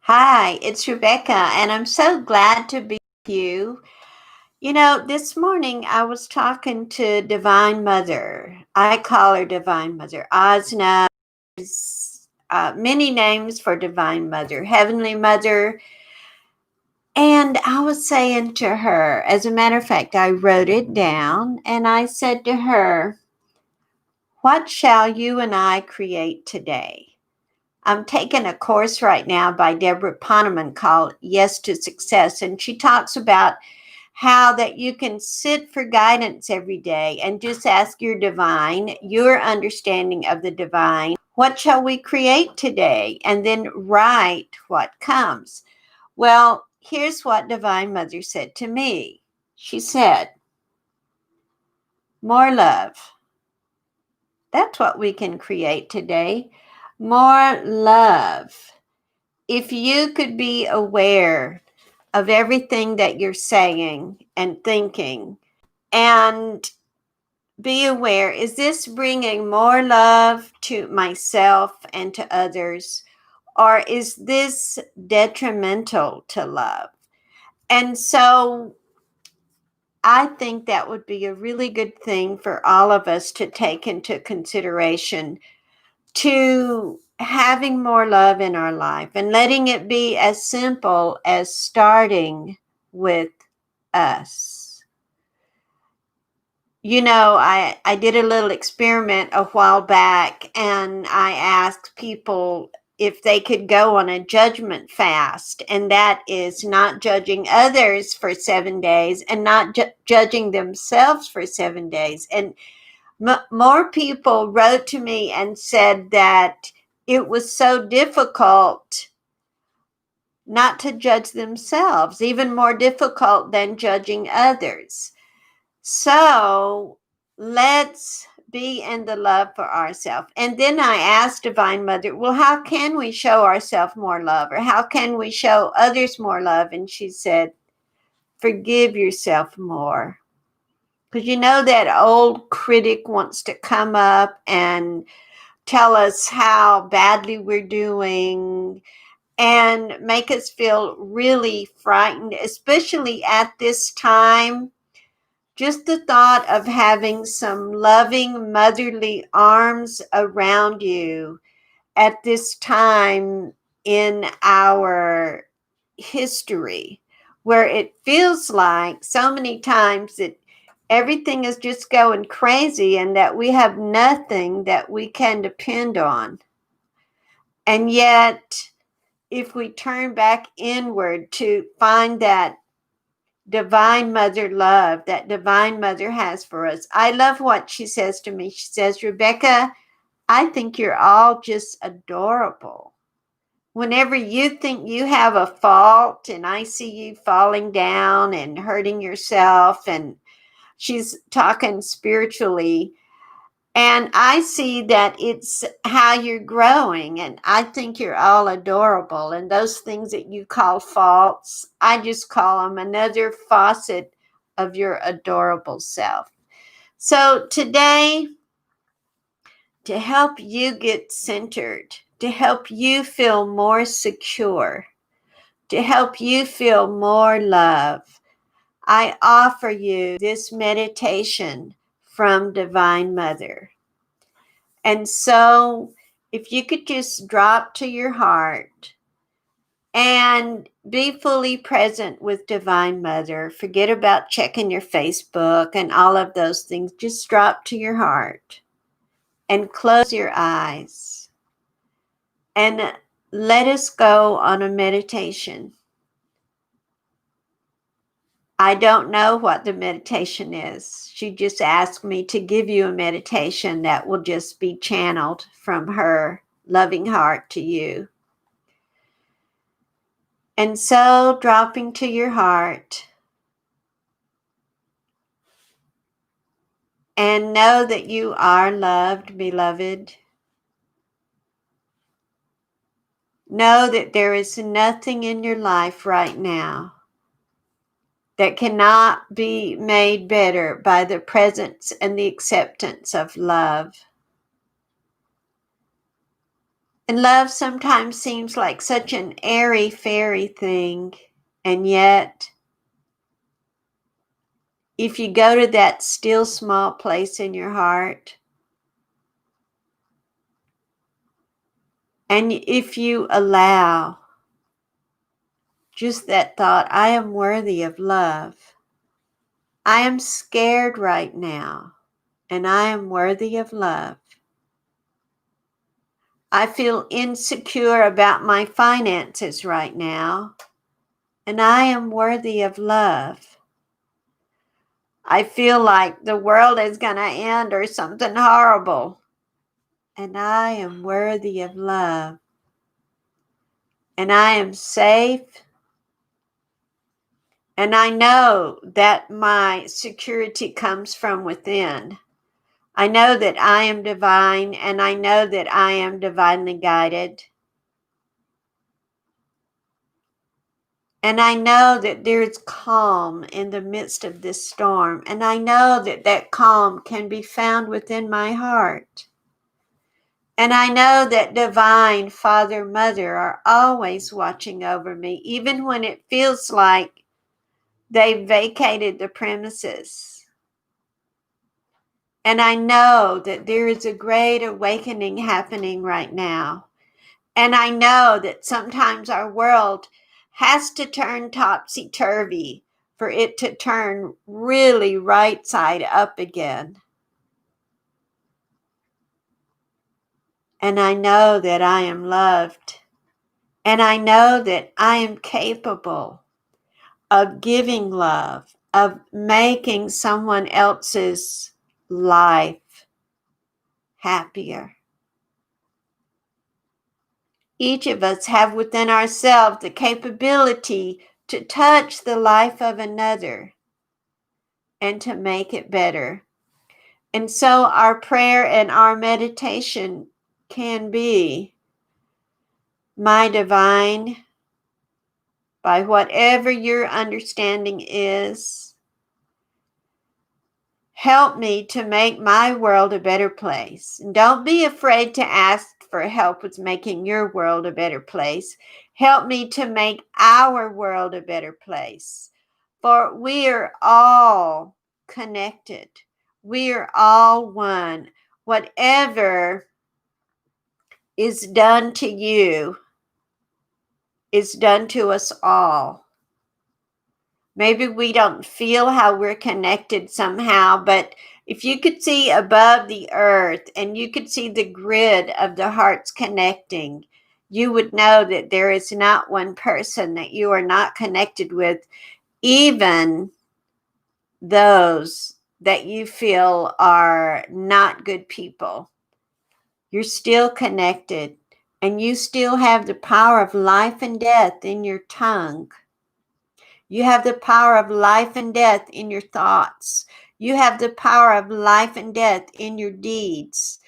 Hi, it's Rebecca, and I'm so glad to be with you. This morning I was talking to Divine Mother. I call her Divine Mother. Oz knows many names for Divine Mother, Heavenly Mother. And I was saying to her, as a matter of fact, I wrote it down and I said to her, "What shall you and I create today?" I'm taking a course right now by Deborah Poneman called Yes to Success, and she talks about how that you can sit for guidance every day and just ask your understanding of the divine, what shall we create today? And then write what comes. Well, here's what Divine Mother said to me. She said, more love. That's what we can create today. More love. If you could be aware of everything that you're saying and thinking and be aware, is this bringing more love to myself and to others, or is this detrimental to love? And so I think that would be a really good thing for all of us to take into consideration, to having more love in our life and letting it be as simple as starting with us. I did a little experiment a while back and I asked people if they could go on a judgment fast, and that is not judging others for 7 days and not judging themselves for 7 days. And more people wrote to me and said that it was so difficult not to judge themselves, even more difficult than judging others. So let's be in the love for ourselves. And then I asked Divine Mother, well, how can we show ourselves more love, or how can we show others more love? And she said, forgive yourself more. Because that old critic wants to come up and tell us how badly we're doing and make us feel really frightened, especially at this time. Just the thought of having some loving motherly arms around you at this time in our history, where it feels like so many times that everything is just going crazy and that we have nothing that we can depend on. And yet, if we turn back inward to find that divine mother love that divine mother has for us, I love what she says to me. She says, Rebecca, I think you're all just adorable. Whenever you think you have a fault and I see you falling down and hurting yourself, and she's talking spiritually, and I see that it's how you're growing, and I think you're all adorable. And those things that you call faults, I just call them another facet of your adorable self. So today, to help you get centered, to help you feel more secure, to help you feel more love, I offer you this meditation from Divine Mother. And so, if you could just drop to your heart and be fully present with Divine Mother, forget about checking your Facebook and all of those things. Just drop to your heart and close your eyes and let us go on a meditation. I don't know what the meditation is. She just asked me to give you a meditation that will just be channeled from her loving heart to you. And so, dropping to your heart, and know that you are loved, beloved. Know that there is nothing in your life right now that cannot be made better by the presence and the acceptance of love. And love sometimes seems like such an airy-fairy thing. And yet, if you go to that still small place in your heart, and if you allow just that thought, I am worthy of love. I am scared right now, and I am worthy of love. I feel insecure about my finances right now, and I am worthy of love. I feel like the world is going to end or something horrible, and I am worthy of love. And I am safe, and I know that my security comes from within. I know that I am divine, and I know that I am divinely guided. And I know that there is calm in the midst of this storm. And I know that that calm can be found within my heart. And I know that divine Father, Mother are always watching over me, even when it feels like they vacated the premises. And I know that there is a great awakening happening right now. And I know that sometimes our world has to turn topsy-turvy for it to turn really right side up again. And I know that I am loved. And I know that I am capable of giving love, of making someone else's life happier. Each of us have within ourselves the capability to touch the life of another and to make it better. And so our prayer and our meditation can be, my divine, by whatever your understanding is, help me to make my world a better place. And don't be afraid to ask for help with making your world a better place. Help me to make our world a better place. For we are all connected. We are all one. Whatever is done to you is done to us all. Maybe we don't feel how we're connected somehow, but if you could see above the earth and you could see the grid of the hearts connecting, you would know that there is not one person that you are not connected with, even those that you feel are not good people. You're still connected, and you still have the power of life and death in your tongue. You have the power of life and death in your thoughts. You have the power of life and death in your deeds.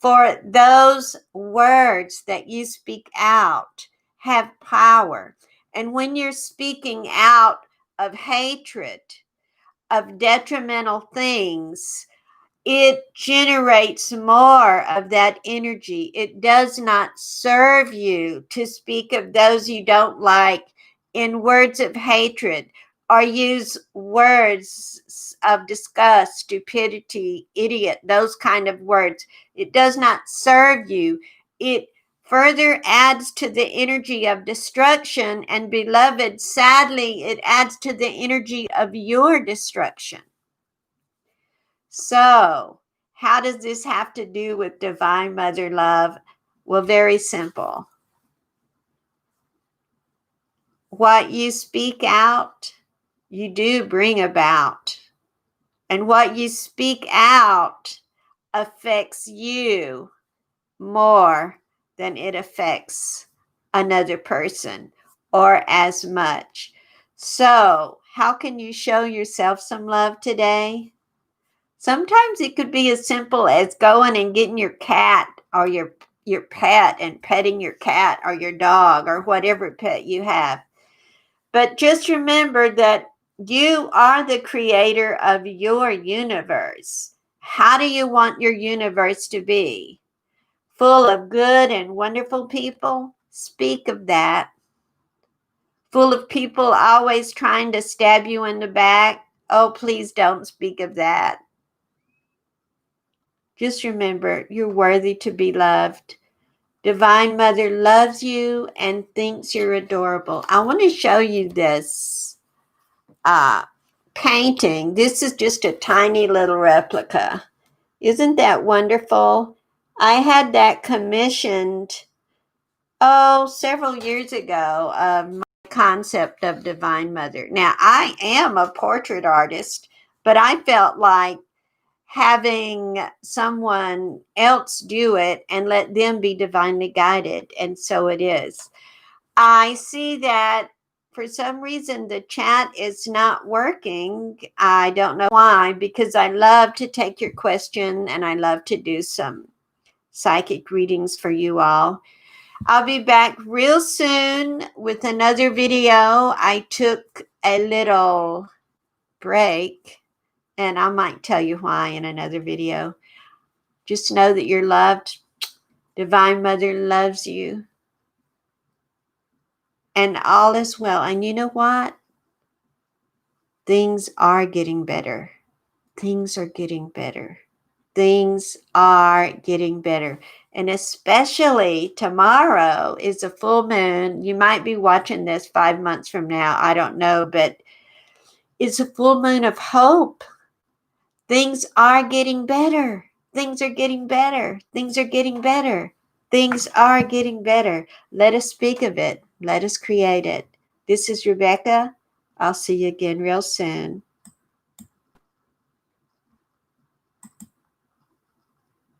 For those words that you speak out have power. And when you're speaking out of hatred, of detrimental things, it generates more of that energy. It does not serve you to speak of those you don't like in words of hatred or use words of disgust, stupidity, idiot, those kind of words. It does not serve you. It further adds to the energy of destruction, and beloved, sadly, it adds to the energy of your destruction. So, how does this have to do with Divine Mother Love? Well, very simple. What you speak out, you do bring about. And what you speak out affects you more than it affects another person, or as much. So, how can you show yourself some love today? Sometimes it could be as simple as going and getting your cat or your pet and petting your cat or your dog or whatever pet you have. But just remember that you are the creator of your universe. How do you want your universe to be? full of good and wonderful people, speak of that. Full of people always trying to stab you in the back, oh, please don't speak of that. Just remember, you're worthy to be loved. Divine Mother loves you and thinks you're adorable. I want to show you this painting. This is just a tiny little replica. Isn't that wonderful? I had that commissioned, several years ago, of my concept of Divine Mother. Now, I am a portrait artist, but I felt like having someone else do it and let them be divinely guided. And so it is. I see that for some reason the chat is not working. I don't know why, because I love to take your question and I love to do some psychic readings for you all. I'll be back real soon with another video. I took a little break and I might tell you why in another video. Just know that you're loved. Divine Mother loves you. And all is well. And you know what? Things are getting better. Things are getting better. Things are getting better. And especially tomorrow is a full moon. You might be watching this 5 months from now. I don't know, but it's a full moon of hope. Things are getting better. Things are getting better. Things are getting better. Things are getting better. Let us speak of it. Let us create it. This is Rebecca. I'll see you again real soon.